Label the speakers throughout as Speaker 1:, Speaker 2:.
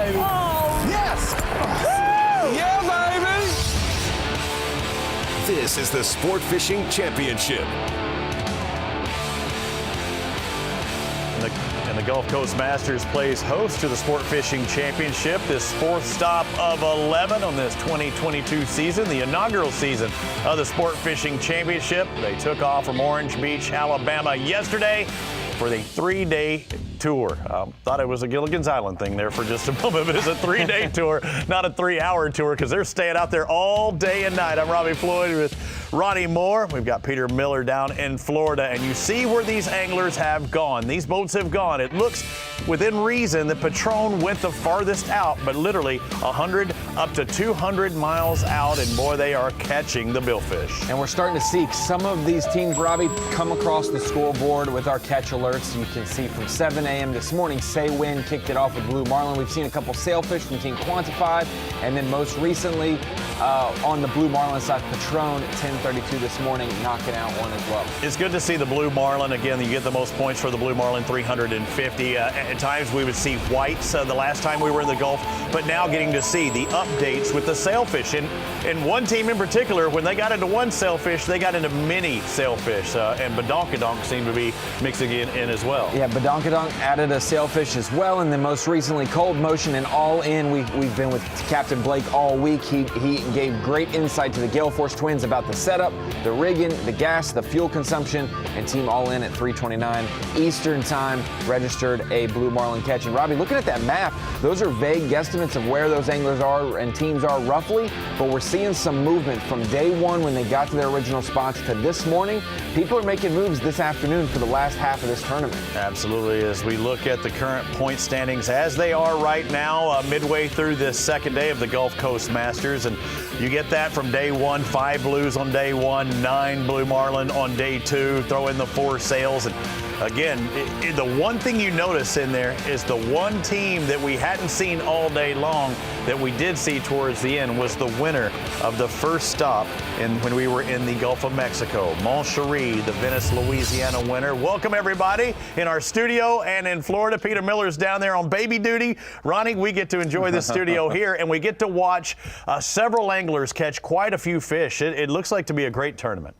Speaker 1: baby.
Speaker 2: Oh.
Speaker 1: Yes. Yeah, baby.
Speaker 3: This is the Sport Fishing Championship.
Speaker 4: And the Gulf Coast Masters plays host to the Sport Fishing Championship, this fourth stop of 11 on this 2022 season, the inaugural season of the Sport Fishing Championship. They took off from Orange Beach, Alabama yesterday for the 3-day tour. Thought it was a Gilligan's Island thing there for just a moment, but it's a 3-day tour, not a 3-hour tour, because they're staying out there all day and night. I'm Robbie Floyd with Ronnie Moore. We've got Peter Miller down in Florida, and you see where these anglers have gone. These boats have gone. It looks within reason that Patron went the farthest out, but literally 100 up to 200 miles out, and boy, they are catching the billfish.
Speaker 2: And we're starting to see some of these teams, Robbie, come across the scoreboard with our catch alerts. You can see from 7 a.m. this morning, Say Win kicked it off with Blue Marlin. We've seen a couple sailfish from Team Quantified, and then most recently on the Blue Marlin side, Patron at 10:32 this morning, knocking out one as well.
Speaker 4: It's good to see the Blue Marlin. Again, you get the most points for the Blue Marlin, 350. At times we would see whites the last time we were in the Gulf, but now getting to see the updates with the sailfish. And one team in particular, when they got into one sailfish, they got into many sailfish, and Badonkadonk seemed to be mixing it in as well.
Speaker 2: Yeah, Badonkadonk added a sailfish as well, and then most recently Cold Motion and All In. We've been with Captain Blake all week. He gave great insight to the Gale Force twins about the setup, the rigging, the gas, the fuel consumption, and Team All In at 3:29 Eastern Time registered a Blue Marlin catch. And Robbie, looking at that map, those are vague guesstimates of where those anglers are and teams are roughly, but we're seeing some movement from day one when they got to their original spots to this morning. People are making moves this afternoon for the last half of this tournament.
Speaker 4: Absolutely. As we look at the current point standings as they are right now, midway through this second day of the Gulf Coast Masters, and you get that from day one, 5 blues on day one, 9 Blue Marlin on day 2, throw in the 4 sails. And again, the one thing you notice in there is the one team that we hadn't seen all day long that we did see towards the end was the winner of the first stop when we were in the Gulf of Mexico. Mont Cherie, the Venice, Louisiana winner. Welcome everybody in our studio and in Florida. Peter Miller's down there on baby duty. Ronnie, we get to enjoy the studio here, and we get to watch several anglers catch quite a few fish. It looks like to be a great tournament.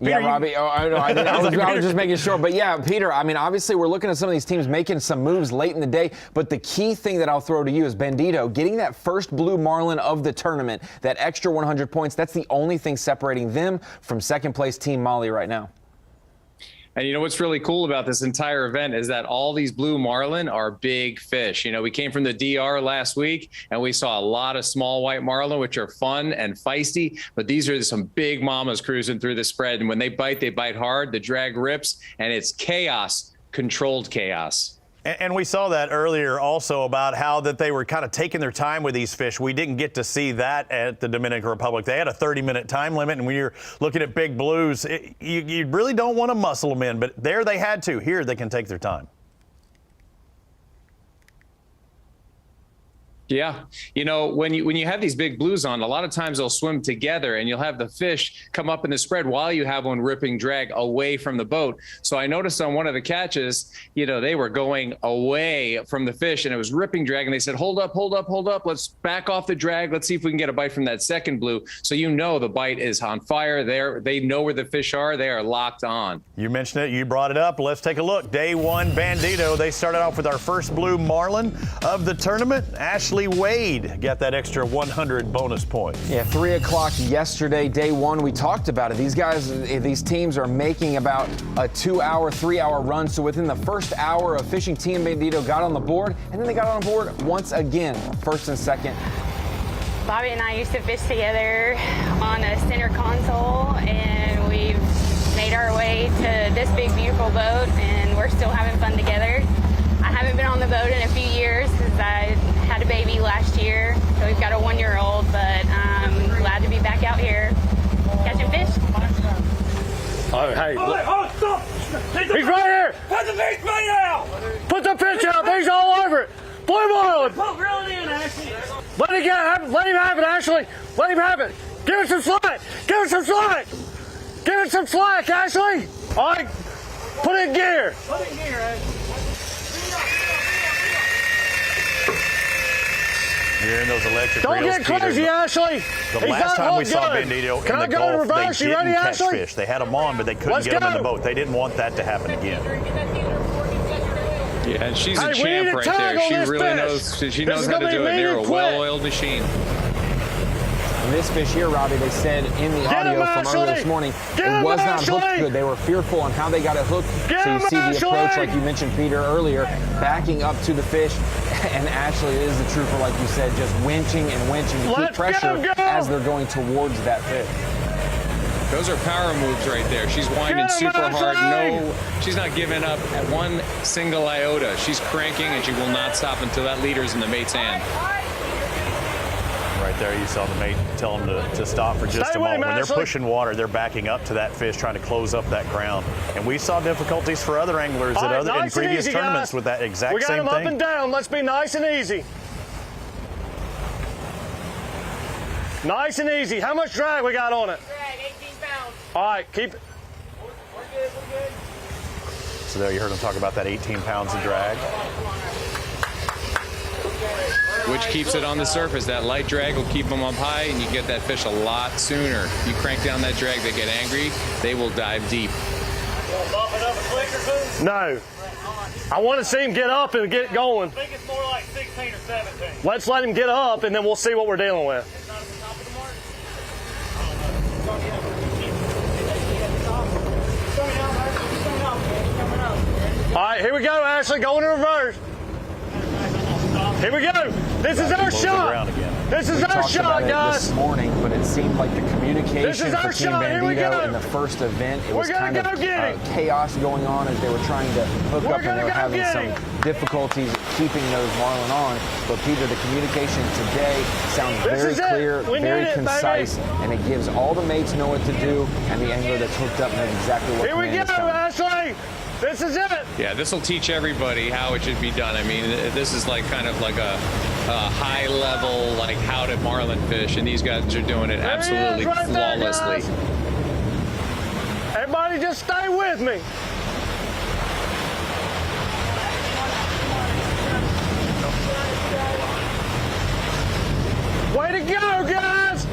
Speaker 2: Yeah,
Speaker 4: Peter,
Speaker 2: Robbie, I was just making sure. But yeah, Peter, I mean, obviously we're looking at some of these teams making some moves late in the day, but the key thing that I'll throw to you is Bandito getting that first Blue Marlin of the tournament, that extra 100 points. That's the only thing separating them from second place Team Molly right now.
Speaker 5: And you know what's really cool about this entire event is that all these Blue Marlin are big fish. You know, we came from the DR last week and we saw a lot of small white marlin, which are fun and feisty, but these are some big mamas cruising through the spread. And when they bite hard, the drag rips, and it's chaos, controlled chaos.
Speaker 4: And we saw that earlier also about how that they were kind of taking their time with these fish. We didn't get to see that at the Dominican Republic. They had a 30-minute time limit, and when you're looking at big blues, you really don't want to muscle them in, but there they had to. Here they can take their time.
Speaker 5: Yeah. You know, when you have these big blues on, a lot of times they'll swim together and you'll have the fish come up in the spread while you have one ripping drag away from the boat. So I noticed on one of the catches, you know, they were going away from the fish and it was ripping drag. And they said, hold up. Let's back off the drag. Let's see if we can get a bite from that second blue. So you know the bite is on fire. They know where the fish are. They are locked on.
Speaker 4: You mentioned it. You brought it up. Let's take a look. Day one, Bandito. They started off with our first Blue Marlin of the tournament. Ashley Wade got that extra 100 bonus points.
Speaker 2: Yeah, 3 o'clock yesterday, day one, we talked about it. These teams are making about a 2-hour, 3-hour run. So within the first hour of fishing, Team Bandito got on the board, and then they got on board once again, first and second.
Speaker 6: Bobby and I used to fish together on a center console, and we've made our way to this big, beautiful boat, and we're still having fun together. I haven't been on the boat in a few years because I had a baby last year, so we've got a 1-year-old, but I'm glad to be back out here catching fish.
Speaker 7: Oh, hey.
Speaker 1: Oh, stop!
Speaker 7: He's right here!
Speaker 1: Put the fish bait out!
Speaker 7: Put the fish out! He's all over it! Blue Marlin!
Speaker 1: Reel it in, Ashley!
Speaker 7: Let him have it, Ashley! Let him have it! Give it some slack! Give it some slack! Give it some slack, Ashley! All right, put it in gear!
Speaker 1: Put it in gear, Ashley.
Speaker 4: You're hearing those electric
Speaker 7: Don't
Speaker 4: reels,
Speaker 7: get crazy,
Speaker 4: Peter.
Speaker 7: Ashley.
Speaker 4: The
Speaker 7: He's
Speaker 4: last
Speaker 7: not
Speaker 4: time we
Speaker 7: hooked
Speaker 4: saw
Speaker 7: good.
Speaker 4: Bandito
Speaker 7: Can
Speaker 4: in
Speaker 7: I
Speaker 4: the
Speaker 7: go
Speaker 4: Gulf,
Speaker 7: in reverse?
Speaker 4: they
Speaker 7: You
Speaker 4: didn't
Speaker 7: ready,
Speaker 4: catch
Speaker 7: Ashley?
Speaker 4: fish. They had them on, but they couldn't
Speaker 7: Let's
Speaker 4: get them in
Speaker 7: go.
Speaker 4: the boat. They didn't want that to happen again.
Speaker 5: Yeah, and she's
Speaker 7: Hey,
Speaker 5: a
Speaker 7: we need
Speaker 5: champ
Speaker 7: a
Speaker 5: right
Speaker 7: tag
Speaker 5: there.
Speaker 7: on
Speaker 5: She
Speaker 7: this
Speaker 5: really
Speaker 7: fish.
Speaker 5: knows. She
Speaker 7: This
Speaker 5: knows
Speaker 7: is
Speaker 5: how to
Speaker 7: gonna be
Speaker 5: do it. They're a
Speaker 7: mean and quick.
Speaker 5: well-oiled machine.
Speaker 2: And this fish here, Robbie, they said in the
Speaker 7: Get
Speaker 2: audio
Speaker 7: him,
Speaker 2: from earlier
Speaker 7: Ashley!
Speaker 2: this morning,
Speaker 7: Get
Speaker 2: it
Speaker 7: him,
Speaker 2: was not hooked
Speaker 7: Ashley!
Speaker 2: good. They were fearful on how they got it hooked.
Speaker 7: Get
Speaker 2: So you
Speaker 7: him,
Speaker 2: see the approach,
Speaker 7: Ashley!
Speaker 2: like you mentioned, Peter, earlier, backing up to the fish. And Ashley is the trooper, like you said, just winching and winching to keep
Speaker 7: Let's
Speaker 2: pressure
Speaker 7: go, go!
Speaker 2: as they're going towards that fish.
Speaker 5: Those are power moves right there. She's winding
Speaker 7: Get him,
Speaker 5: super hard.
Speaker 7: Ashley!
Speaker 5: No, she's not giving up at one single iota. She's cranking, and she will not stop until that leader's in the mate's hand.
Speaker 4: Right there, you saw the mate tell them to stop for just
Speaker 7: Stay
Speaker 4: a
Speaker 7: with
Speaker 4: moment.
Speaker 7: him,
Speaker 4: When they're
Speaker 7: Ashley.
Speaker 4: pushing water, they're backing up to that fish, trying to close up that ground. And we saw difficulties for other anglers
Speaker 7: All right,
Speaker 4: in
Speaker 7: nice and
Speaker 4: previous
Speaker 7: easy,
Speaker 4: tournaments
Speaker 7: guys.
Speaker 4: with that exact
Speaker 7: We got
Speaker 4: same
Speaker 7: him up
Speaker 4: thing.
Speaker 7: and down. Let's be nice and easy. Nice and easy. How much drag we got on it?
Speaker 6: Drag 18 pounds.
Speaker 7: All right, keep it.
Speaker 6: We're good, we're good.
Speaker 4: So there you heard them talk about that 18 pounds of drag.
Speaker 5: Which keeps it on the surface. That light drag will keep them up high, and you get that fish a lot sooner. You crank down that drag, they get angry, they will dive deep.
Speaker 1: Bump it up a click or two?
Speaker 7: No. I want to see him get up and get going.
Speaker 1: I think it's more like 16 or 17.
Speaker 7: Let's let him get up, and then we'll see what we're dealing with.
Speaker 1: It's not at the top of the mark?
Speaker 7: All right, here we go, Ashley. Going in reverse. Here we go. This is our
Speaker 4: Close the ground
Speaker 7: shot.
Speaker 4: again.
Speaker 7: This is
Speaker 2: We
Speaker 7: our
Speaker 2: talked about
Speaker 7: shot,
Speaker 2: it
Speaker 7: guys.
Speaker 2: this morning, but it seemed like the
Speaker 7: This
Speaker 2: communication
Speaker 7: is our
Speaker 2: for Team
Speaker 7: shot. Here we
Speaker 2: Bandito
Speaker 7: go.
Speaker 2: in the first event, it
Speaker 7: We're
Speaker 2: was
Speaker 7: gonna
Speaker 2: kind of
Speaker 7: go get it.
Speaker 2: chaos going on as they were trying to hook
Speaker 7: We're
Speaker 2: up and
Speaker 7: gonna
Speaker 2: they were
Speaker 7: go
Speaker 2: having
Speaker 7: get
Speaker 2: some
Speaker 7: it.
Speaker 2: difficulties keeping those marlin on. But Peter, the communication today sounds
Speaker 7: This
Speaker 2: very
Speaker 7: is it.
Speaker 2: clear,
Speaker 7: We
Speaker 2: very
Speaker 7: need it, baby.
Speaker 2: concise, and it gives all the mates know what to do, and the angler that's hooked up knows exactly what
Speaker 7: Here we
Speaker 2: command
Speaker 7: go,
Speaker 2: is coming.
Speaker 7: Ashley. This is it.
Speaker 5: Yeah, this will teach everybody how it should be done. I mean, this is like kind of like a high level, like how to marlin fish, and these guys are doing it
Speaker 7: There he is,
Speaker 5: absolutely
Speaker 7: right there,
Speaker 5: flawlessly.
Speaker 7: guys. Everybody just stay with me. Way to go, guys.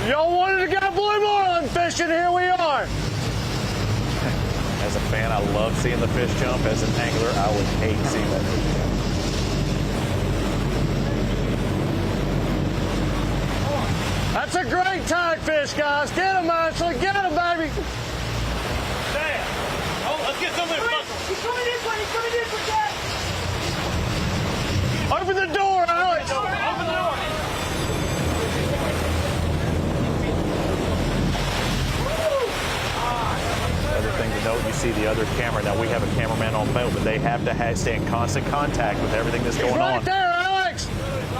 Speaker 7: Y'all wanted to go blue marlin fishing, here we are.
Speaker 4: As a fan, I love seeing the fish jump. As an angler, I would hate seeing that fish jump.
Speaker 7: That's a great tag fish, guys. Get him, Ashley. Get him, baby.
Speaker 1: Dad. Oh, let's get some of this buckle.
Speaker 6: He's coming this way, he's coming this way, Dad.
Speaker 7: Open the door, Alex.
Speaker 1: Open the door.
Speaker 4: Other thing to note, you see the other camera. Now, we have a cameraman on boat, but they have to stay in constant contact with everything that's going
Speaker 7: Right
Speaker 4: on.
Speaker 7: there, Alex.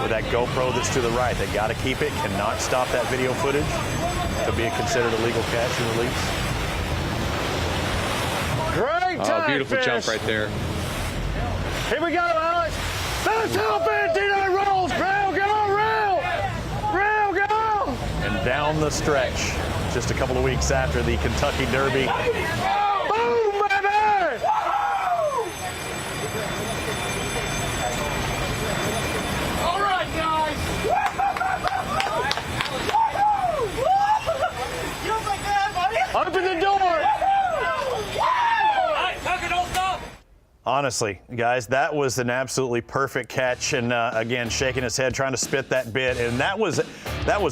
Speaker 4: With that GoPro that's to the right, they got to keep it, cannot stop that video footage to be considered a legal catch and release.
Speaker 7: Great
Speaker 5: Oh,
Speaker 7: tag
Speaker 5: beautiful
Speaker 7: fish.
Speaker 5: jump right there.
Speaker 7: Here we go, Alex. That's how Bandito rolls. Rail, go, rail. Rail, go.
Speaker 4: And down the stretch, just a couple of weeks after the Kentucky Derby,
Speaker 7: Boom, baby.
Speaker 1: All right, guys.
Speaker 6: You don't like that, buddy?
Speaker 7: Open the door.
Speaker 1: Hey, Tucker, don't stop.
Speaker 4: honestly, guys, that was an absolutely perfect catch. And again, shaking his head, trying to spit that bit. And that was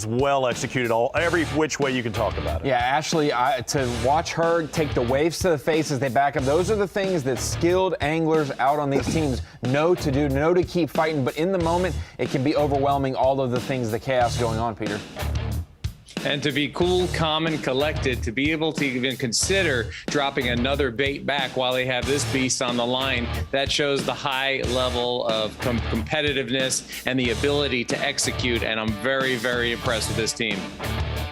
Speaker 4: well executed, every which way you can talk about it.
Speaker 2: Yeah, Ashley, to watch her take the waves to the face as they back up, those are the things that skilled anglers out on these teams know to do, know to keep fighting. But in the moment, it can be overwhelming, all of the things, the chaos going on, Peter.
Speaker 5: And to be cool, calm, and collected, to be able to even consider dropping another bait back while they have this beast on the line, that shows the high level of competitiveness and the ability to execute. And I'm very, very impressed with this team.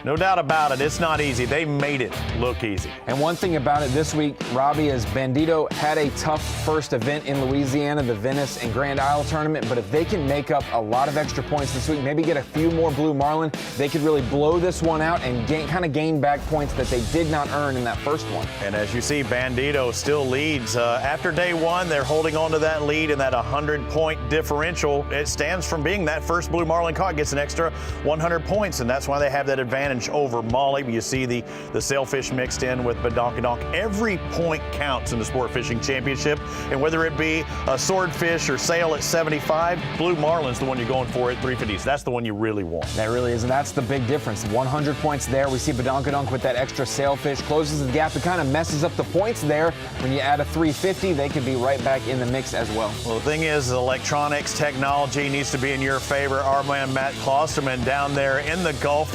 Speaker 4: No doubt about it. It's not easy. They made it look easy.
Speaker 2: And one thing about it this week, Robbie, is Bandito had a tough first event in Louisiana, the Venice and Grand Isle tournament. But if they can make up a lot of extra points this week, maybe get a few more blue marlin, they could really blow this one out and gain back points that they did not earn in that first one.
Speaker 4: And as you see, Bandito still leads. After day one, they're holding on to that lead and that 100-point differential. It stands from being that first blue marlin caught, gets an extra 100 points, and that's why they have that advantage over Molly. You see the sailfish mixed in with badonkadonk. Every point counts in the Sport Fishing Championship, and whether it be a swordfish or sail at 75, blue marlin's the one you're going for at 350s. That's the one you really want.
Speaker 2: That really is, and that's the big difference. 100 points there. We see badonkadonk with that extra sailfish, closes the gap. It kind of messes up the points there. When you add a 350, they could be right back in the mix as well.
Speaker 4: Well, the thing is, electronics technology needs to be in your favor. Our man Matt Klosterman down there in the Gulf,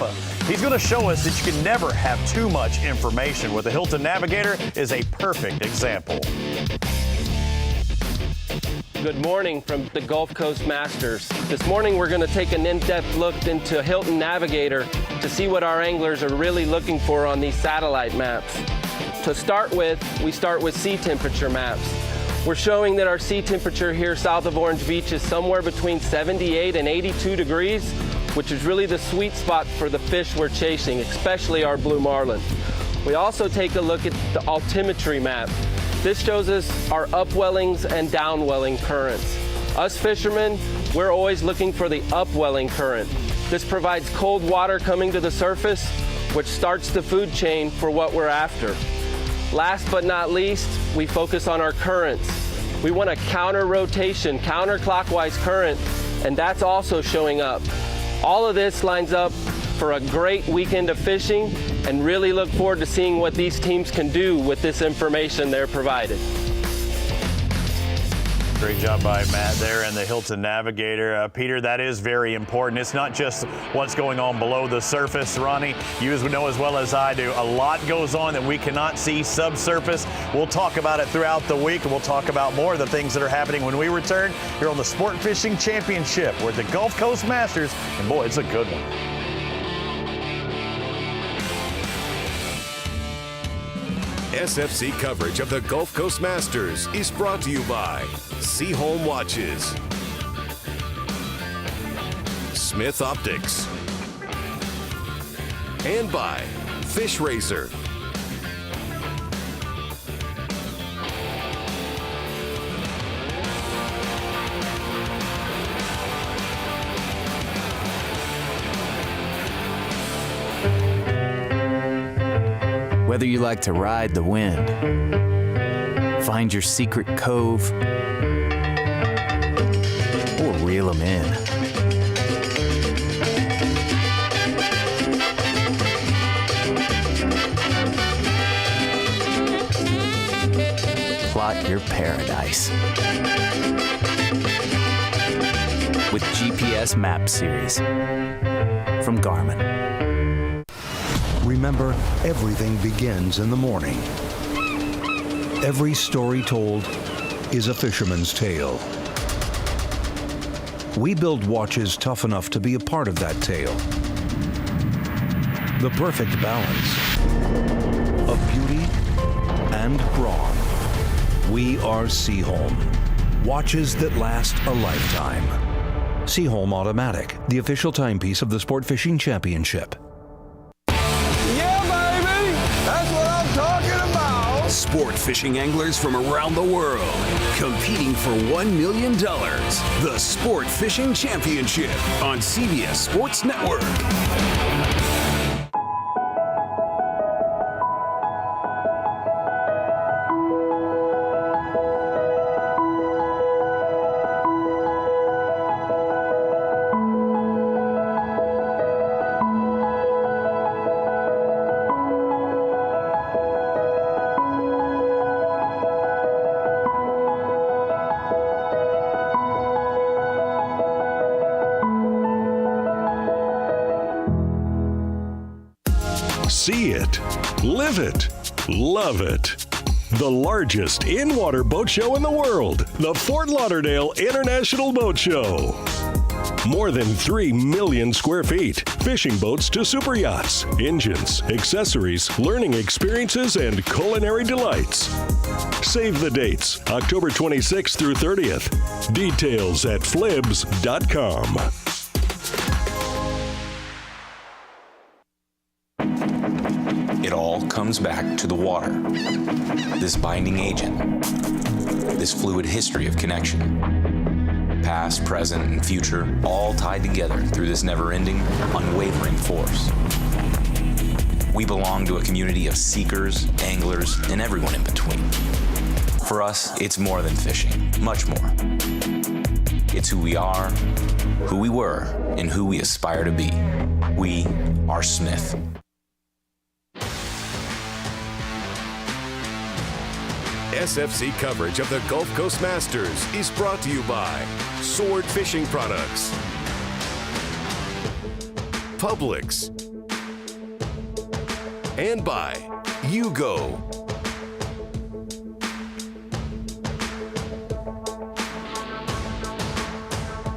Speaker 4: he's going to show us that you can never have too much information. With the Hilton Navigator is a perfect example.
Speaker 8: Good morning from the Gulf Coast Masters. This morning we're going to take an in-depth look into Hilton Navigator to see what our anglers are really looking for on these satellite maps. To start with, we start with sea temperature maps. We're showing that our sea temperature here south of Orange Beach is somewhere between 78 and 82 degrees, which is really the sweet spot for the fish we're chasing, especially our blue marlin. We also take a look at the altimetry map. This shows us our upwellings and downwelling currents. Us fishermen, we're always looking for the upwelling current. This provides cold water coming to the surface, which starts the food chain for what we're after. Last but not least, we focus on our currents. We want a counter-rotation, counterclockwise current, and that's also showing up. All of this lines up for a great weekend of fishing, and really look forward to seeing what these teams can do with this information they're provided.
Speaker 4: Great job by Matt there and the Hilton Navigator. Peter, that is very important. It's not just what's going on below the surface, Ronnie. You know as well as I do, a lot goes on that we cannot see subsurface. We'll talk about it throughout the week, and we'll talk about more of the things that are happening when we return here on the Sport Fishing Championship. We're at the Gulf Coast Masters, and boy, it's a good one.
Speaker 3: SFC coverage of the Gulf Coast Masters is brought to you by Seaholm Watches, Smith Optics, and by Fish Racer.
Speaker 9: Whether you like to ride the wind, find your secret cove, or reel them in. Plot your paradise with GPS Map Series from Garmin.
Speaker 10: Remember, everything begins in the morning. Every story told is a fisherman's tale. We build watches tough enough to be a part of that tale. The perfect balance of beauty and brawn. We are Seaholm. Watches that last a lifetime. Seaholm Automatic, the official timepiece of the Sport Fishing Championship.
Speaker 3: Sport fishing anglers from around the world competing for $1 million. The Sport Fishing Championship on CBS Sports Network.
Speaker 11: See it, live it, love it. The largest in-water boat show in the world, the Fort Lauderdale International Boat Show. More than 3 million square feet. Fishing boats to super yachts, engines, accessories, learning experiences, and culinary delights. Save the dates, October 26th through 30th. Details at flibs.com.
Speaker 12: It all comes back to the water. This binding agent. This fluid history of connection. Past, present, and future, all tied together through this never-ending, unwavering force. We belong to a community of seekers, anglers, and everyone in between. For us, it's more than fishing, much more. It's who we are, who we were, and who we aspire to be. We are Smith.
Speaker 13: SFC coverage of the Gulf Coast Masters is brought to you by Sword Fishing Products, Publix, and by Yugo.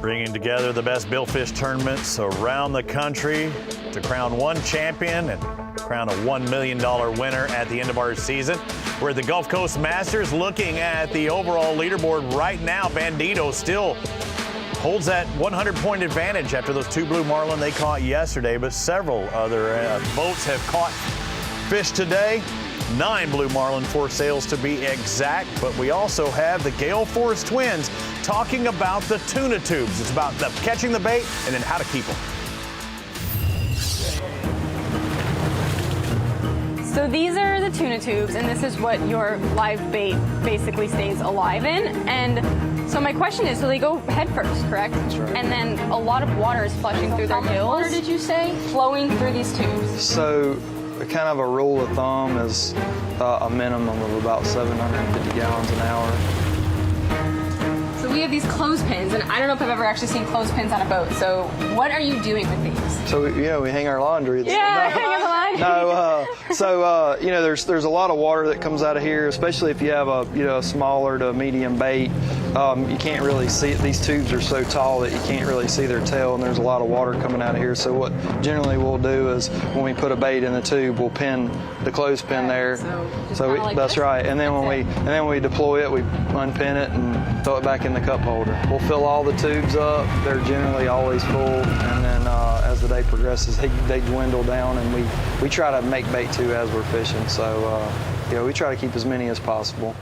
Speaker 4: Bringing together the best billfish tournaments around the country to crown one champion and crown a $1 million winner at the end of our season. We're at the Gulf Coast Masters looking at the overall leaderboard right now. Bandito still holds that 100-point advantage after those 2 blue marlin they caught yesterday, but several other boats have caught fish today. 9 blue marlin, 4 sales to be exact, but we also have the Gale Force twins talking about the tuna tubes. It's about catching the bait and then how to keep them.
Speaker 6: So these are the tuna tubes, and this is what your live bait basically stays alive in. And so my question is, so they go head first, correct? That's right. And then a lot of water is flushing through their gills. How much water did you say? Flowing through these tubes.
Speaker 14: So kind of a rule of thumb is a minimum of about 750 gallons an hour.
Speaker 6: So we have these clothespins, and I don't know if I've ever actually seen clothespins on a boat. So what are you doing with these?
Speaker 14: So we hang our laundry.
Speaker 6: Yeah, hang the laundry.
Speaker 14: No, there's a lot of water that comes out of here, especially if you have a smaller to medium bait. You can't really see it. These tubes are so tall that you can't really see their tail, and there's a lot of water coming out of here. So what generally we'll do is when we put a bait in the tube, we'll pin the clothespin there. That's right. And then when we deploy it, we unpin it and throw it back in the cup holder. We'll fill all the tubes up. They're generally always full, and then as the day progresses, they dwindle down, and we try to make bait too as we're fishing. So we try to keep as many as possible.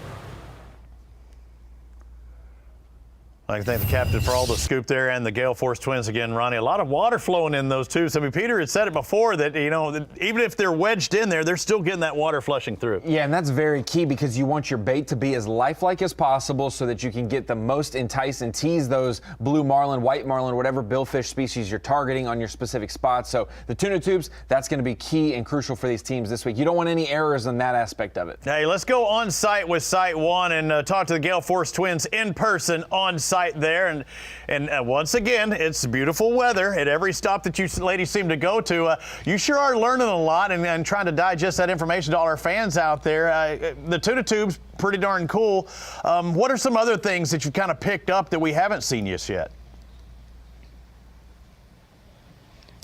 Speaker 4: I'd like to thank the captain for all the scoop there and the Gale Force twins again, Ronnie. A lot of water flowing in those tubes. I mean, Peter had said it before that, that even if they're wedged in there, they're still getting that water flushing through.
Speaker 2: Yeah, and that's very key because you want your bait to be as lifelike as possible so that you can get the most entice and tease those blue marlin, white marlin, whatever billfish species you're targeting on your specific spots. So the tuna tubes, that's going to be key and crucial for these teams this week. You don't want any errors in that aspect of it.
Speaker 4: Hey, let's go on site with Site 1 and talk to the Gale Force twins in person on site there. And once again, it's beautiful weather at every stop that you ladies seem to go to. You sure are learning a lot and trying to digest that information to all our fans out there. The tuna tube's pretty darn cool. What are some other things that you've kind of picked up that we haven't seen just yet?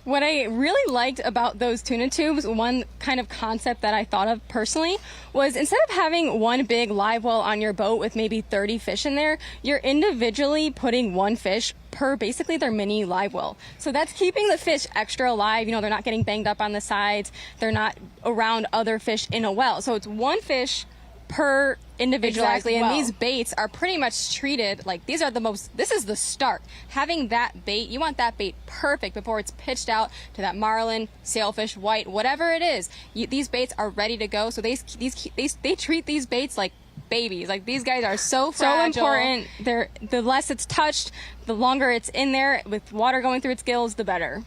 Speaker 15: What I really liked about those tuna tubes, one kind of concept that I thought of personally, was instead of having one big live well on your boat with maybe 30 fish in there, you're individually putting one fish per basically their mini live well. So that's keeping the fish extra alive. They're not getting banged up on the sides. They're not around other fish in a well. So it's one fish per individual. Exactly, and these baits are pretty much treated like this is the start. Having that bait, you want that bait perfect before it's pitched out to that marlin, sailfish, white, whatever it is. These baits are ready to go, so they treat these baits like babies. Like, these guys are so fragile. So important. The less it's touched, the longer it's in there with water going through its gills, the better.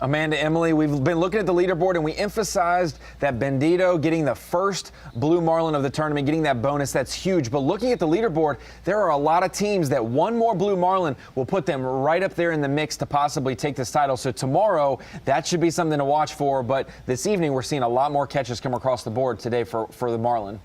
Speaker 2: Amanda, Emily, we've been looking at the leaderboard and we emphasized that Bandito getting the first blue marlin of the tournament, getting that bonus. That's huge. But looking at the leaderboard, there are a lot of teams that one more blue marlin will put them right up there in the mix to possibly take this title. So tomorrow, that should be something to watch for. But this evening, we're seeing a lot more catches come across the board today for the marlin.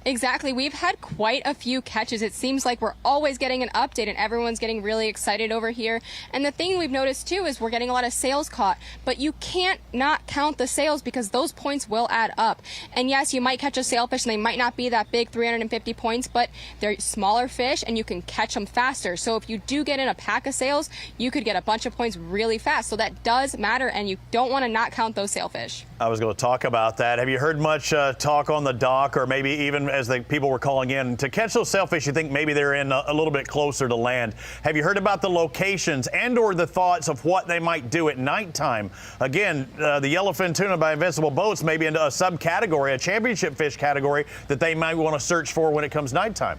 Speaker 15: Exactly. We've had quite a few catches. It seems like we're always getting an update and everyone's getting really excited over here. And the thing we've noticed too is we're getting a lot of sails caught, but you can't not count the sails because those points will add up. And yes, you might catch a sailfish and they might not be that big, 350 points, but they're smaller fish and you can catch them faster. So if you do get in a pack of sails, you could get a bunch of points really fast. So that does matter and you don't want to not count those sailfish.
Speaker 4: I was going to talk about that. Have you heard much talk on the dock, or maybe even as the people were calling in to catch those sailfish? You think maybe they're in a little bit closer to land. Have you heard about the locations and/or the thoughts of what they might do at nighttime? Again, the yellowfin tuna by Invincible Boats may be into a subcategory, a championship fish category that they might want to search for when it comes nighttime.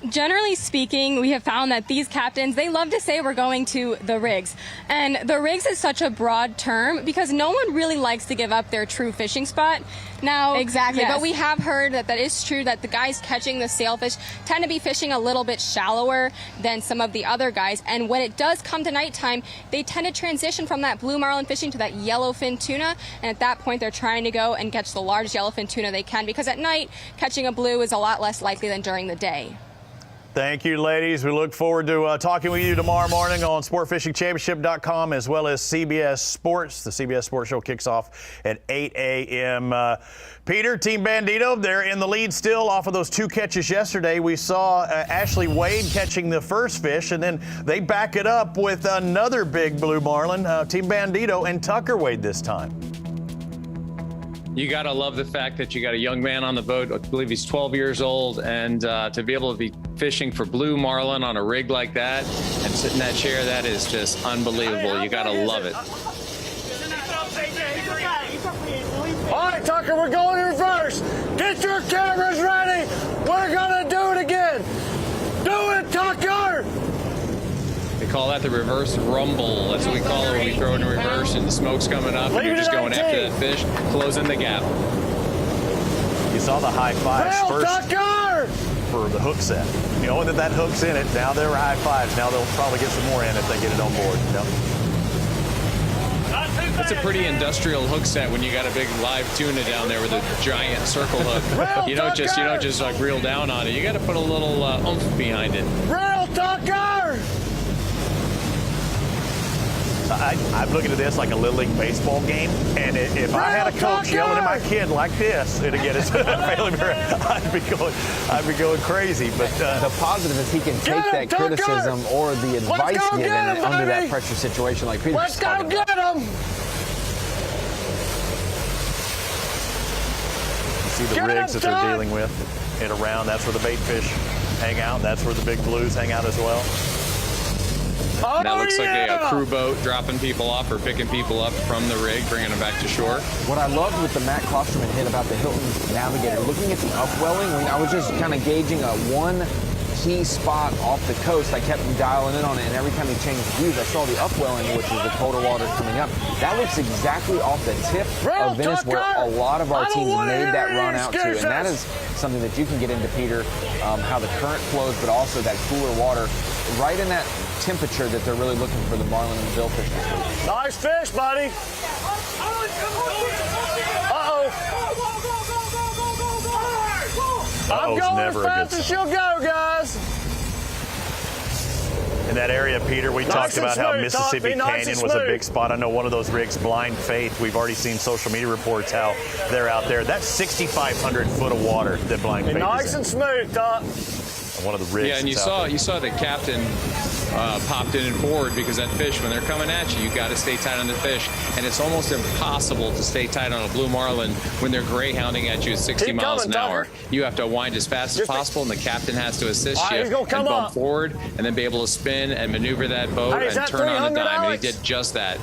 Speaker 15: Generally speaking, we have found that these captains, they love to say we're going to the rigs. And the rigs is such a broad term because no one really likes to give up their true fishing spot. Now, exactly, yes. But we have heard that that is true, that the guys catching the sailfish tend to be fishing a little bit shallower than some of the other guys. And when it does come to nighttime, they tend to transition from that blue marlin fishing to that yellowfin tuna. And at that point, they're trying to go and catch the largest yellowfin tuna they can because at night, catching a blue is a lot less likely than during the day.
Speaker 4: Thank you, ladies. We look forward to talking with you tomorrow morning on sportfishingchampionship.com as well as CBS Sports. The CBS Sports Show kicks off at 8 a.m. Peter, Team Bandito, they're in the lead still off of those 2 catches yesterday. We saw Ashley Wade catching the first fish, and then they back it up with another big blue marlin, Team Bandito and Tucker Wade this time.
Speaker 5: You got to love the fact that you got a young man on the boat. I believe he's 12 years old. And to be able to be fishing for blue marlin on a rig like that and sit in that chair, that is just unbelievable. You got to love it.
Speaker 7: All right, Tucker, we're going in reverse. Get your cameras ready. We're going to do it again. Do it, Tucker.
Speaker 5: We call that the reverse rumble. That's what we call it when we throw it in reverse and the smoke's coming up and you're just going after that fish, closing the gap.
Speaker 4: You saw the high fives first
Speaker 7: Tucker!
Speaker 4: For the hook set. You know that hook's in it. Now they're high fives. Now they'll probably get some more in if they get it on board. Yep.
Speaker 5: It's a pretty industrial hook set when you got a big live tuna down there with a giant circle hook. You don't just like reel down on it. You got to put a little oomph behind it.
Speaker 7: Reel, Tucker!
Speaker 4: I'm looking at this like a Little League baseball game, and if I had a coach yelling at my kid like this, and again, it's I'd be going crazy. But
Speaker 2: the positive is he can take that criticism or the advice given under that pressure situation like Peter's
Speaker 7: Let's go
Speaker 2: talking
Speaker 7: get
Speaker 2: about.
Speaker 7: him!
Speaker 4: You see the rigs that they're dealing with and around. That's where the bait fish hang out. That's where the big blues hang out as well.
Speaker 5: Oh, that looks like a crew boat dropping people off or picking people up from the rig, bringing them back to shore.
Speaker 2: What I loved with the Matt Klosterman hit about the Hilton Navigator, looking at the upwelling, I was just kind of gauging one key spot off the coast. I kept dialing in on it, and every time he changed views, I saw the upwelling, which is the colder water coming up. That looks exactly off the tip of Venice, where a lot of our teams made that run out to, and that is something that you can get into, Peter, how the current flows, but also that cooler water right in that temperature that they're really looking for the marlin and the billfish this week.
Speaker 7: Nice fish, buddy. I'm going as fast as she'll go, guys.
Speaker 4: In that area, Peter, we talked about how Mississippi Canyon was a big spot. I know one of those rigs, Blind Faith, we've already seen social media reports how they're out there. That's 6,500 foot of water that Blind Faith is in.
Speaker 7: Nice and smooth, Doc.
Speaker 4: One of the rigs.
Speaker 5: Yeah, and you saw the captain popped in and forward because that fish, when they're coming at you, you got to stay tight on the fish, and it's almost impossible to stay tight on a blue marlin when they're greyhounding at you at 60 miles an hour. You have to wind as fast as possible, and the captain has to assist you and bump forward, and then be able to spin and maneuver that boat and turn on the dime, and he did just that.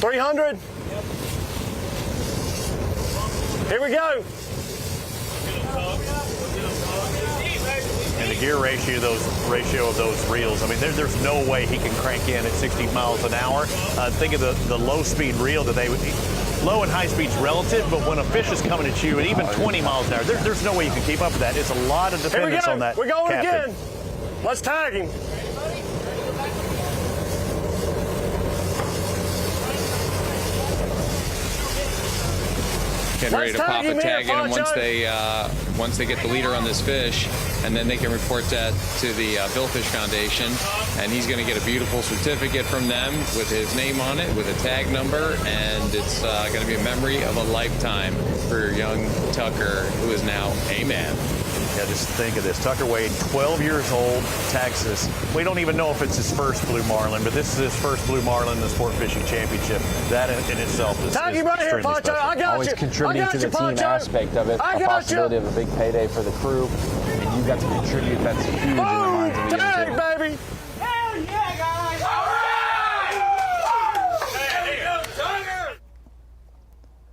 Speaker 7: 300. Here we go.
Speaker 4: And the gear ratio of those reels, I mean, there's no way he can crank in at 60 miles an hour. Think of the low-speed reel that they would low and high speed's relative, but when a fish is coming at you at even 20 miles an hour, there's no way you can keep up with that. It's a lot of dependence on that.
Speaker 7: We're going
Speaker 4: captain.
Speaker 7: again. Let's tag him.
Speaker 5: getting ready to pop a tag in them once they get the leader on this fish, and then they can report that to the Billfish Foundation, and he's going to get a beautiful certificate from them with his name on it, with a tag number, and it's going to be a memory of a lifetime for young Tucker, who is now a man.
Speaker 4: Yeah, just think of this. Tucker Wade, 12 years old, Texas. We don't even know if it's his first blue marlin, but this is his first blue marlin in the Sport Fishing Championship. That in itself is
Speaker 7: right here,
Speaker 4: extremely
Speaker 7: Poncho.
Speaker 4: special.
Speaker 7: I got
Speaker 2: Always
Speaker 7: you.
Speaker 2: contributing to the team
Speaker 7: Poncho.
Speaker 2: aspect of it.
Speaker 7: I
Speaker 2: A
Speaker 7: got
Speaker 2: possibility
Speaker 7: you.
Speaker 2: of a big payday for the crew, and you got to contribute. That's huge in the minds of the young
Speaker 7: Tag,
Speaker 2: team.
Speaker 7: baby.
Speaker 1: Hell yeah, guys! All right!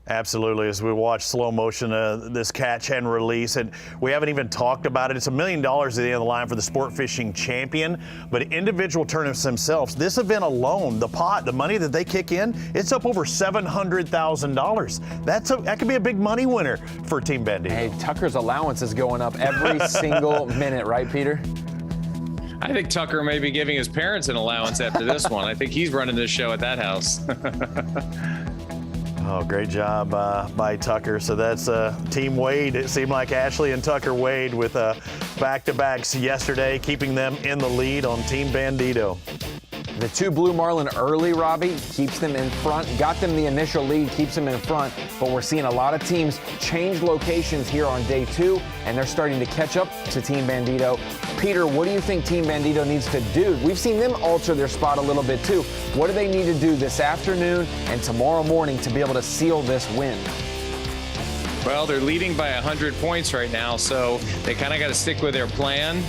Speaker 4: Absolutely. As we watch slow motion, this catch and release, and we haven't even talked about it. It's $1 million at the end of the line for the Sport Fishing Champion, but individual tournaments themselves, this event alone, the money that they kick in, it's up over $700,000. That could be a big money winner for Team Bandito.
Speaker 2: Hey, Tucker's allowance is going up every single minute, right, Peter?
Speaker 5: I think Tucker may be giving his parents an allowance after this one. I think he's running this show at that house.
Speaker 4: Oh, great job by Tucker. So that's Team Wade. It seemed like Ashley and Tucker Wade with back-to-backs yesterday, keeping them in the lead on Team Bandito.
Speaker 2: The two blue marlin early, Robbie, keeps them in front, got them the initial lead, keeps them in front, but we're seeing a lot of teams change locations here on day 2, and they're starting to catch up to Team Bandito. Peter, what do you think Team Bandito needs to do? We've seen them alter their spot a little bit too. What do they need to do this afternoon and tomorrow morning to be able to seal this win?
Speaker 5: Well, they're leading by 100 points right now, so they kind of got to stick with their plan.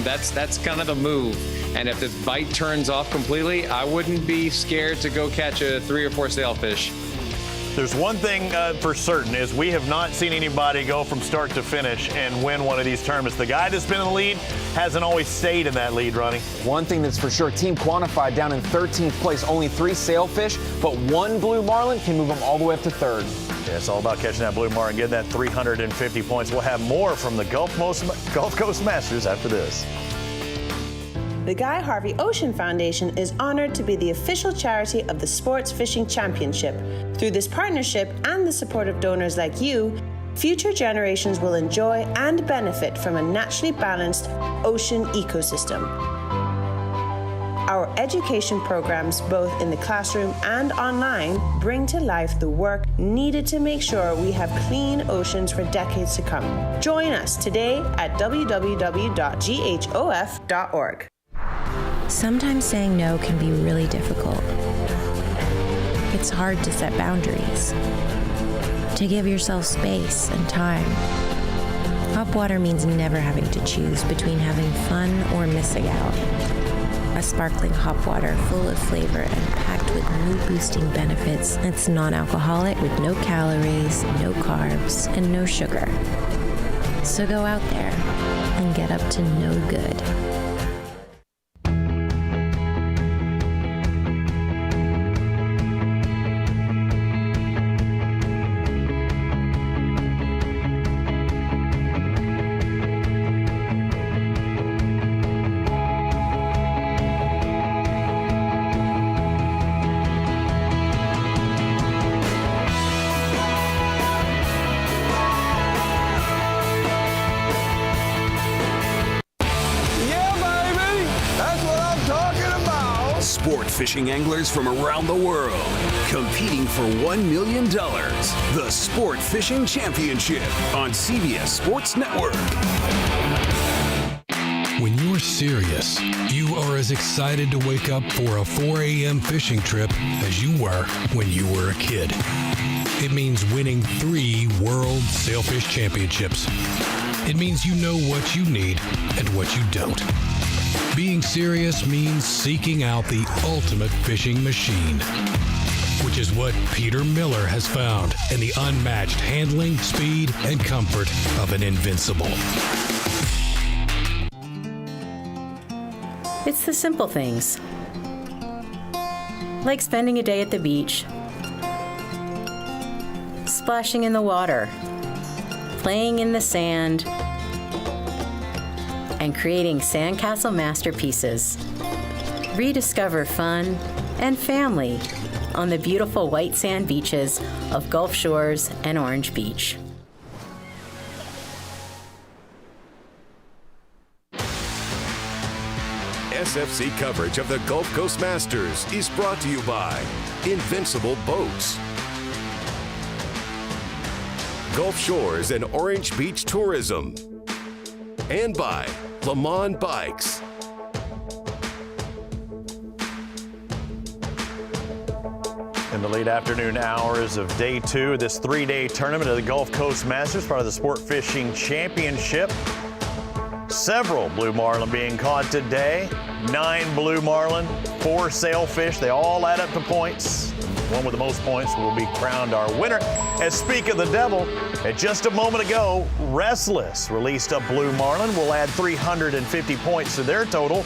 Speaker 5: That's kind of the move. And if the bite turns off completely, I wouldn't be scared to go catch a 3 or 4 sailfish.
Speaker 4: There's one thing for certain is we have not seen anybody go from start to finish and win one of these tournaments. The guy that's been in the lead hasn't always stayed in that lead, Ronnie.
Speaker 2: One thing that's for sure, Team Quantified down in 13th place, only 3 sailfish, but 1 blue marlin can move them all the way up to 3rd.
Speaker 4: Yeah, it's all about catching that blue marlin, getting that 350 points. We'll have more from the Gulf Coast Masters after this.
Speaker 16: The Guy Harvey Ocean Foundation is honored to be the official charity of the Sports Fishing Championship. Through this partnership and the support of donors like you, future generations will enjoy and benefit from a naturally balanced ocean ecosystem. Our education programs, both in the classroom and online, bring to life the work needed to make sure we have clean oceans for decades to come. Join us today at www.ghof.org.
Speaker 17: Sometimes saying no can be really difficult. It's hard to set boundaries, to give yourself space and time. Hop water means never having to choose between having fun or missing out. A sparkling hop water full of flavor and packed with mood-boosting benefits that's non-alcoholic with no calories, no carbs, and no sugar. So go out there and get up to no good.
Speaker 3: Sport fishing anglers from around the world competing for $1 million. The Sport Fishing Championship on CBS Sports Network.
Speaker 18: When you're serious, you are as excited to wake up for a 4 a.m. fishing trip as you were when you were a kid. It means winning 3 World Sailfish Championships. It means you know what you need and what you don't. Being serious means seeking out the ultimate fishing machine, which is what Peter Miller has found in the unmatched handling, speed, and comfort of an Invincible.
Speaker 19: It's the simple things, like spending a day at the beach, splashing in the water, playing in the sand, and creating sandcastle masterpieces. Rediscover fun and family on the beautiful white sand beaches of Gulf Shores and Orange Beach.
Speaker 13: SFC coverage of the Gulf Coast Masters is brought to you by Invincible Boats, Gulf Shores and Orange Beach Tourism, and by Le Mans Bikes.
Speaker 4: In the late afternoon hours of day 2 of this 3-day tournament of the Gulf Coast Masters, part of the Sport Fishing Championship. Several blue marlin being caught today. 9 blue marlin, 4 sailfish. They all add up to points. The one with the most points will be crowned our winner. And speak of the devil, just a moment ago, Restless released a blue marlin. Will add 350 points to their total.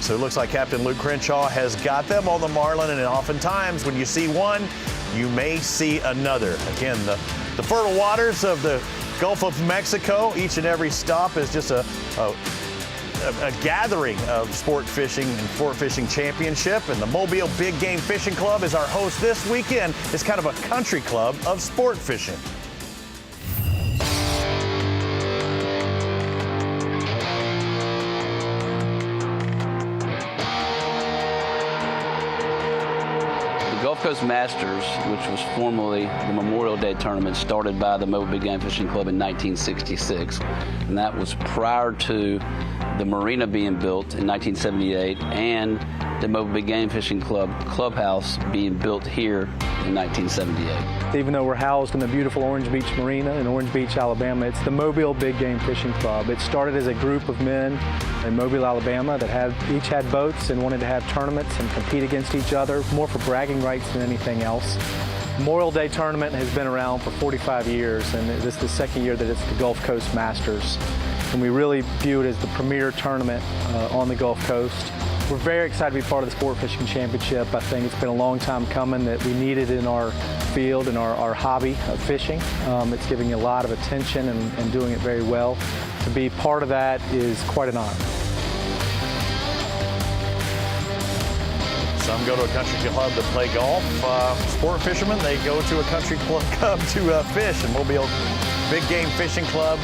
Speaker 4: So it looks like Captain Luke Crenshaw has got them on the marlin, and oftentimes when you see one, you may see another. Again, the fertile waters of the Gulf of Mexico, each and every stop is just a gathering of sport fishing and sport fishing championship. And the Mobile Big Game Fishing Club is our host this weekend. It's kind of a country club of sport fishing.
Speaker 20: Gulf Coast Masters, which was formerly the Memorial Day tournament, started by the Mobile Big Game Fishing Club in 1966, and that was prior to the marina being built in 1978 and the Mobile Big Game Fishing Club clubhouse being built here in 1978.
Speaker 21: Even though we're housed in the beautiful Orange Beach Marina in Orange Beach, Alabama, it's the Mobile Big Game Fishing Club. It started as a group of men in Mobile, Alabama that each had boats and wanted to have tournaments and compete against each other, more for bragging rights than anything else. Memorial Day tournament has been around for 45 years, and this is the second year that it's the Gulf Coast Masters. And we really view it as the premier tournament on the Gulf Coast. We're very excited to be part of the Sport Fishing Championship. I think it's been a long time coming that we needed in our field and our hobby of fishing. It's giving a lot of attention and doing it very well. To be part of that is quite an honor.
Speaker 4: Some go to a country club to play golf. Sport fishermen, they go to a country club to fish. And Mobile Big Game Fishing Club,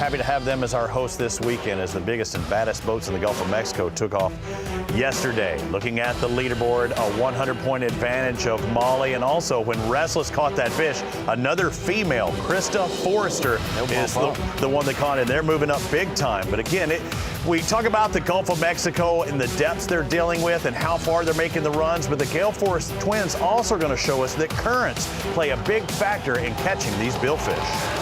Speaker 4: happy to have them as our host this weekend as the biggest and baddest boats in the Gulf of Mexico took off yesterday. Looking at the leaderboard, a 100-point advantage of Molly, and also when Restless caught that fish, another female, Krista Forrester, is the one that caught it. They're moving up big time. But again, we talk about the Gulf of Mexico and the depths they're dealing with and how far they're making the runs, but the Gale Force twins also going to show us that currents play a big factor in catching these billfish.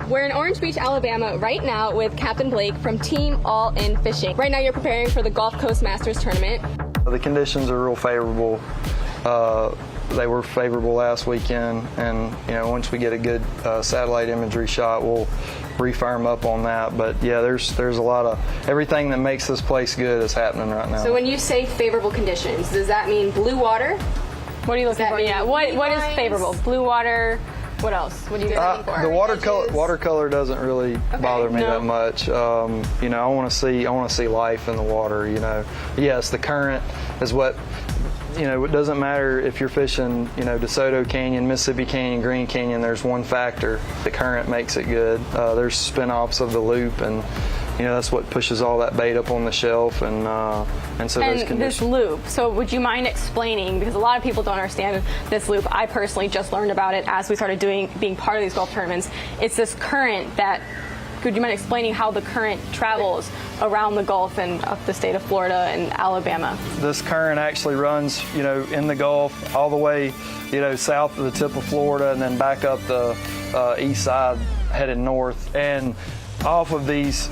Speaker 15: We're in Orange Beach, Alabama right now with Captain Blake from Team All In Fishing. Right now you're preparing for the Gulf Coast Masters tournament.
Speaker 14: The conditions are real favorable. They were favorable last weekend, and once we get a good satellite imagery shot, we'll refirm up on that. But yeah, there's a lot of everything that makes this place good is happening right now.
Speaker 15: So when you say favorable conditions, does that mean blue water? What are you looking for? Yeah, what is favorable? Blue water. What else? What do you guys looking for?
Speaker 14: The watercolor doesn't really bother me that much. I want to see life in the water. Yes, the current is what. It doesn't matter if you're fishing, DeSoto Canyon, Mississippi Canyon, Green Canyon. There's one factor: the current makes it good. There's spin-offs of the loop, and that's what pushes all that bait up on the shelf, and so those conditions.
Speaker 15: This loop. So would you mind explaining, because a lot of people don't understand this loop. I personally just learned about it as we started being part of these golf tournaments. It's this current that. Could you mind explaining how the current travels around the Gulf and up the state of Florida and Alabama?
Speaker 14: This current actually runs, in the Gulf all the way, south of the tip of Florida and then back up the east side headed north. And off of these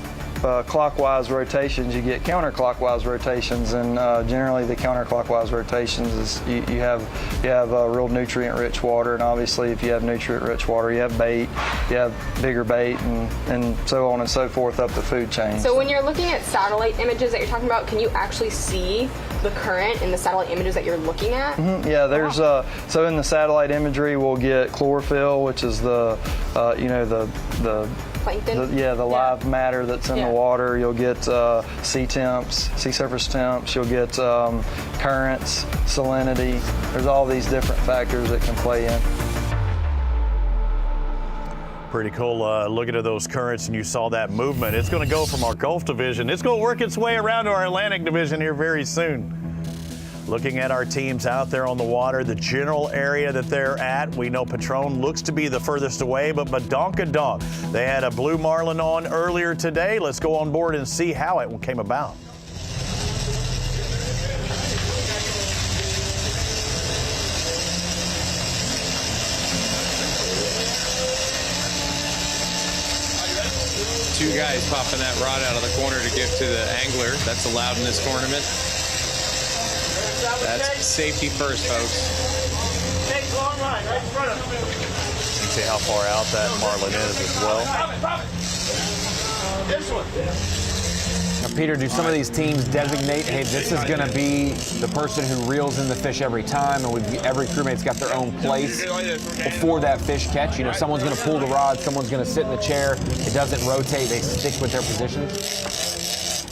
Speaker 14: clockwise rotations, you get counterclockwise rotations, and generally the counterclockwise rotations is you have real nutrient-rich water, and obviously if you have nutrient-rich water, you have bait, you have bigger bait, and so on and so forth up the food chain.
Speaker 15: So when you're looking at satellite images that you're talking about, can you actually see the current in the satellite images that you're looking at?
Speaker 14: Mm-hmm. Yeah, there's so in the satellite imagery we'll get chlorophyll, which is the
Speaker 6: plankton.
Speaker 14: The live matter that's in the water. You'll get sea temps, sea surface temps. You'll get currents, salinity. There's all these different factors that can play in.
Speaker 4: Pretty cool looking at those currents, and you saw that movement. It's going to go from our Gulf Division. It's going to work its way around to our Atlantic Division here very soon. Looking at our teams out there on the water, the general area that they're at, we know Patron looks to be the furthest away, but Badonkadonk, they had a blue marlin on earlier today. Let's go on board and see how it came about.
Speaker 5: Two guys popping that rod out of the corner to give to the angler. That's allowed in this tournament. That's safety first, folks.
Speaker 1: Take long line right in front of him.
Speaker 4: You see how far out that marlin is as well.
Speaker 1: This one.
Speaker 2: Now, Peter, do some of these teams designate, hey, this is going to be the person who reels in the fish every time, and every crewmate's got their own place for that fish catch? You know, someone's going to pull the rod, someone's going to sit in the chair. It doesn't rotate. They stick with their positions.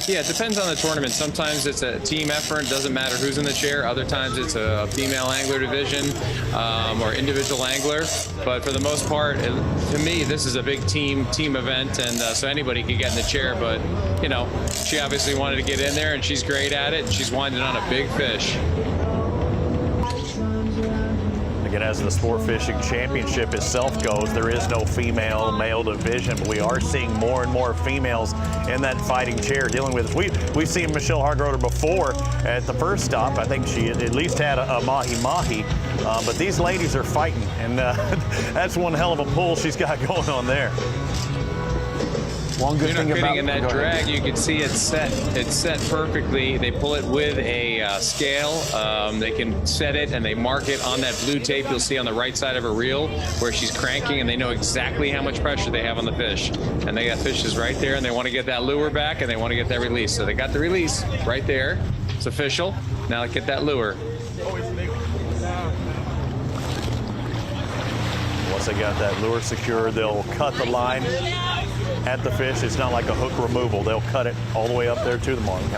Speaker 5: Yeah, it depends on the tournament. Sometimes it's a team effort. It doesn't matter who's in the chair. Other times it's a female angler division or individual angler. But for the most part, to me, this is a big team event, and so anybody can get in the chair. But, you know, she obviously wanted to get in there, and she's great at it, and she's winding on a big fish.
Speaker 4: Again, as the Sport Fishing Championship itself goes, there is no female-male division, but we are seeing more and more females in that fighting chair dealing with this. We've seen Michelle Hargroder before at the first stop. I think she at least had a mahi-mahi, but these ladies are fighting, and that's one hell of a pull she's got going on there.
Speaker 2: One good thing about
Speaker 5: in that drag, you can see it's set. It's set perfectly. They pull it with a scale. They can set it and they mark it on that blue tape you'll see on the right side of her reel where she's cranking, and they know exactly how much pressure they have on the fish. And they got fishes right there, and they want to get that lure back, and they want to get that release. So they got the release right there. It's official. Now get that lure.
Speaker 4: Once they got that lure secured, they'll cut the line at the fish. It's not like a hook removal. They'll cut it all the way up there to the marlin.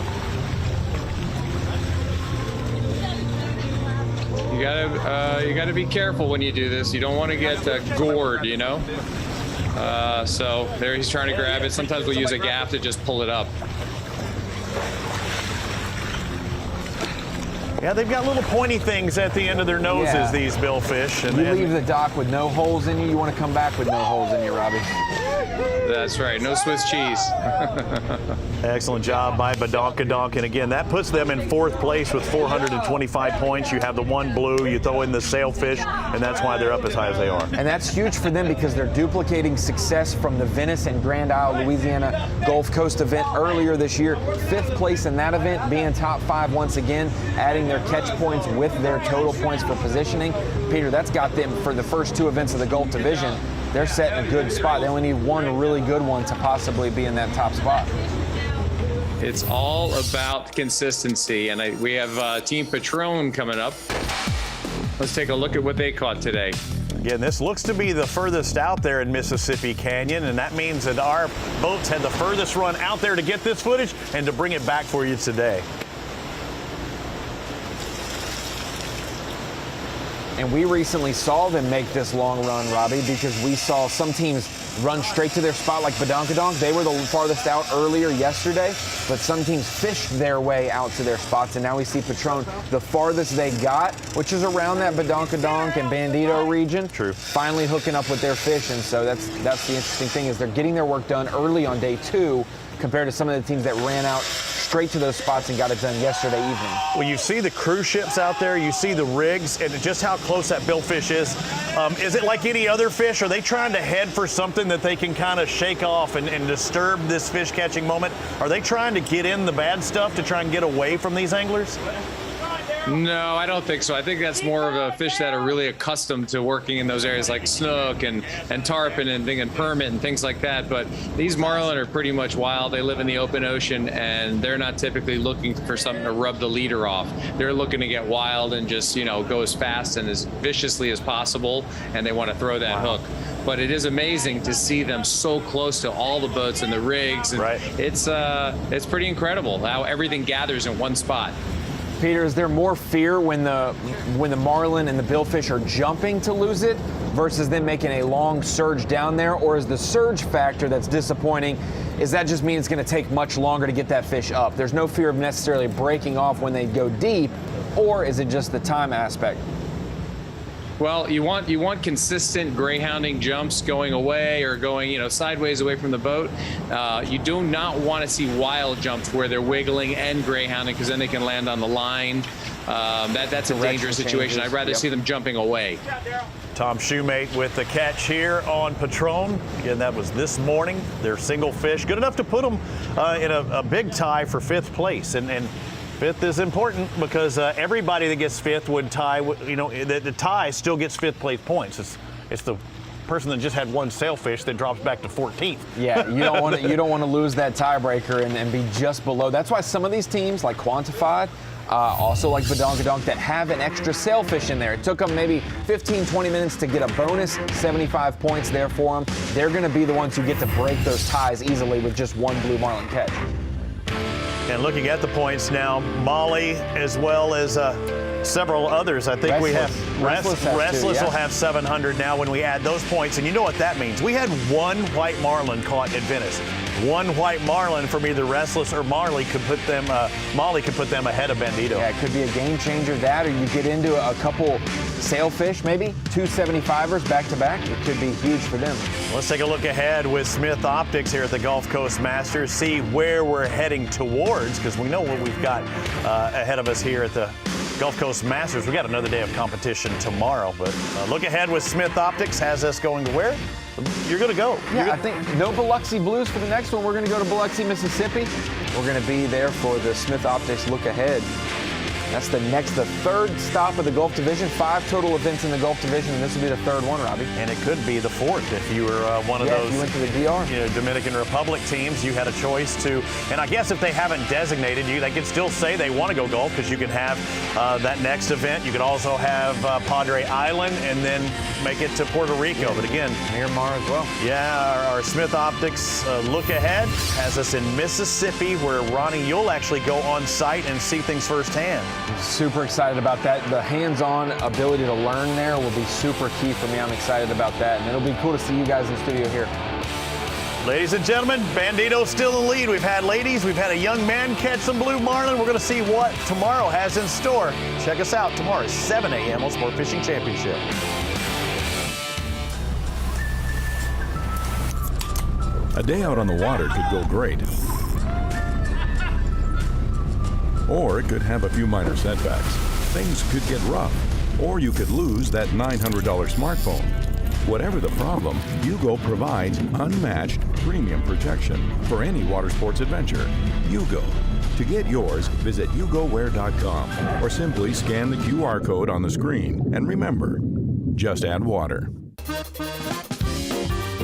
Speaker 5: You gotta be careful when you do this. You don't want to get gored, you know. So there he's trying to grab it. Sometimes we'll use a gaff to just pull it up.
Speaker 4: Yeah, they've got little pointy things at the end of their noses, these billfish.
Speaker 2: And you leave the dock with no holes in you, you want to come back with no holes in you, Robbie.
Speaker 5: That's right, no Swiss cheese.
Speaker 4: Excellent job by Badonkadonk. And again, that puts them in fourth place with 425 points. You have the one blue, you throw in the sailfish, and that's why they're up as high as they are.
Speaker 2: And that's huge for them because they're duplicating success from the Venice and Grand Isle, Louisiana Gulf Coast event earlier this year. Fifth place in that event, being top 5 once again, adding their catch points with their total points for positioning. Peter, that's got them for the first 2 events of the Gulf Division. They're set in a good spot. They only need one really good one to possibly be in that top spot.
Speaker 5: It's all about consistency, and we have Team Patron coming up. Let's take a look at what they caught today.
Speaker 4: Again, this looks to be the furthest out there in Mississippi Canyon, and that means that our boats had the furthest run out there to get this footage and to bring it back for you today.
Speaker 2: And we recently saw them make this long run, Robbie, because we saw some teams run straight to their spot like Badonkadonk. They were the farthest out earlier yesterday, but some teams fished their way out to their spots, and now we see Patron the farthest they got, which is around that Badonkadonk and Bandito region.
Speaker 4: True.
Speaker 2: Finally hooking up with their fish, and so that's the interesting thing is they're getting their work done early on day 2 compared to some of the teams that ran out straight to those spots and got it done yesterday evening.
Speaker 4: Well, you see the cruise ships out there, you see the rigs, and just how close that billfish is. Is it like any other fish? Are they trying to head for something that they can kind of shake off and disturb this fish catching moment? Are they trying to get in the bad stuff to try and get away from these anglers?
Speaker 5: No, I don't think so. I think that's more of a fish that are really accustomed to working in those areas like snook and tarpon and permit and things like that. But these marlin are pretty much wild. They live in the open ocean, and they're not typically looking for something to rub the leader off. They're looking to get wild and just, go as fast and as viciously as possible, and they want to throw that hook. But it is amazing to see them so close to all the boats and the rigs. And it's pretty incredible how everything gathers in one spot.
Speaker 2: Peter, is there more fear when the marlin and the billfish are jumping to lose it versus them making a long surge down there? Or is the surge factor that's disappointing, is that just mean it's going to take much longer to get that fish up? There's no fear of necessarily breaking off when they go deep, or is it just the time aspect?
Speaker 5: Well, you want consistent greyhounding jumps going away or going, sideways away from the boat. You do not want to see wild jumps where they're wiggling and greyhounding, because then they can land on the line. That's a dangerous situation. I'd rather see them jumping away.
Speaker 4: Tom Shoemate with the catch here on Patron. Again, that was this morning. Their single fish, good enough to put them in a big tie for 5th place. And fifth is important because everybody that gets 5th would tie. The tie still gets 5th place points. It's the person that just had one sailfish that drops back to 14th.
Speaker 2: Yeah, you don't want to lose that tiebreaker and be just below. That's why some of these teams like Quantified, also like Badonkadonk, that have an extra sailfish in there. It took them maybe 15, 20 minutes to get a bonus 75 points there for them. They're going to be the ones who get to break those ties easily with just one blue marlin catch.
Speaker 4: And looking at the points now, Molly as well as several others. I think we have Restless will have 700 now when we add those points. And you know what that means. We had one white marlin caught at Venice. One white marlin from either Restless or Molly could put them ahead of Bandito.
Speaker 2: Yeah, it could be a game changer, that, or you get into a couple sailfish, maybe 2 75ers back to back. It could be huge for them.
Speaker 4: Let's take a look ahead with Smith Optics here at the Gulf Coast Masters, see where we're heading towards, because we know what we've got ahead of us here at the Gulf Coast Masters. We got another day of competition tomorrow, but look ahead with Smith Optics has us going to where? You're going to go.
Speaker 2: Yeah, I think no Biloxi Blues for the next one. We're going to go to Biloxi, Mississippi. We're going to be there for the Smith Optics Look Ahead. That's the 3rd stop of the Gulf Division. 5 total events in the Gulf Division, and this will be the 3rd one, Robbie.
Speaker 4: And it could be the 4th if you were one of those.
Speaker 2: If you went to the DR.
Speaker 4: Dominican Republic teams. You had a choice to, and I guess if they haven't designated you, they can still say they want to go golf, because you can have that next event. You could also have Padre Island and then make it to Puerto Rico. But again,
Speaker 2: Miramar as well.
Speaker 4: Yeah, our Smith Optics Look Ahead has us in Mississippi, where Ronnie, you'll actually go on site and see things firsthand.
Speaker 2: Super excited about that. The hands-on ability to learn there will be super key for me. I'm excited about that, and it'll be cool to see you guys in the studio here.
Speaker 4: Ladies and gentlemen, Bandito's still in the lead. We've had ladies, we've had a young man catch some blue marlin. We're going to see what tomorrow has in store. Check us out tomorrow at 7 a.m. on Sport Fishing Championship.
Speaker 10: A day out on the water could go great. Or it could have a few minor setbacks. Things could get rough. Or you could lose that $900 smartphone. Whatever the problem, Yugo provides unmatched premium protection for any water sports adventure. Yugo. To get yours, visit YugoWear.com or simply scan the QR code on the screen. And remember, just add water.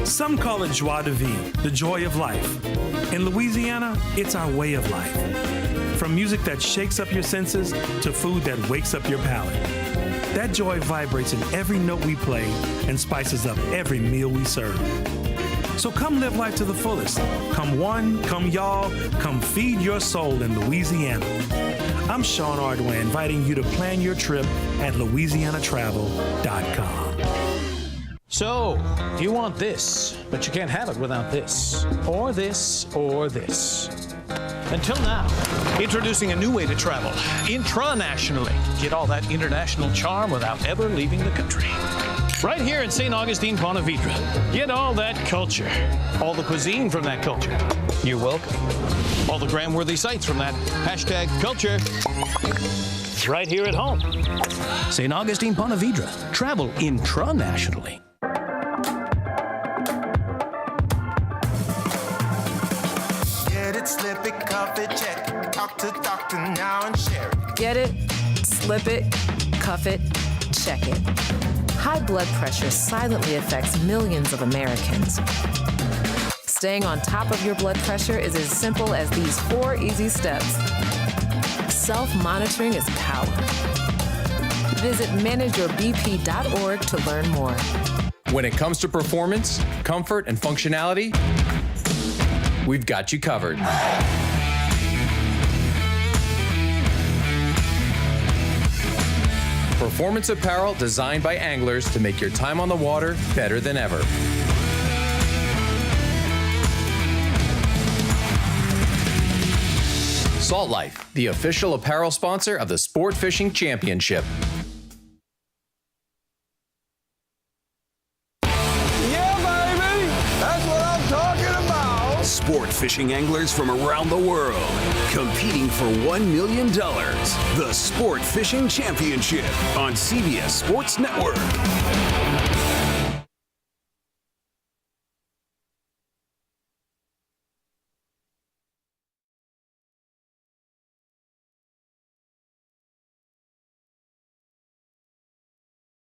Speaker 8: Some call it joie de vivre, the joy of life. In Louisiana, it's our way of life. From music that shakes up your senses to food that wakes up your palate. That joy vibrates in every note we play and spices up every meal we serve. So come live life to the fullest. Come one, come y'all, come feed your soul in Louisiana. I'm Sean Ardway, inviting you to plan your trip at LouisianaTravel.com.
Speaker 22: So, you want this, but you can't have it without this, or this, or this. Until now, introducing a new way to travel, intranationally. Get all that international charm without ever leaving the country. Right here in St. Augustine, Ponte Vedra. Get all that culture, all the cuisine from that culture. You're welcome. All the gram-worthy sites from that hashtag culture. It's right here at home. St. Augustine, Ponte Vedra. Travel intranationally.
Speaker 23: Get it, slip it, cuff it, check it. Talk to doctor now and share it.
Speaker 24: Get it?
Speaker 9: Slip it, cuff it, check it. High blood pressure silently affects millions of Americans. Staying on top of your blood pressure is as simple as these 4 easy steps. Self-monitoring is power. Visit manageyourbp.org to learn more.
Speaker 11: When it comes to performance, comfort, and functionality, we've got you covered. Performance apparel designed by anglers to make your time on the water better than ever. Salt Life, the official apparel sponsor of the Sport Fishing Championship.
Speaker 7: Yeah, baby! That's what I'm talking about!
Speaker 3: Sport fishing anglers from around the world competing for $1 million. The Sport Fishing Championship on CBS Sports Network.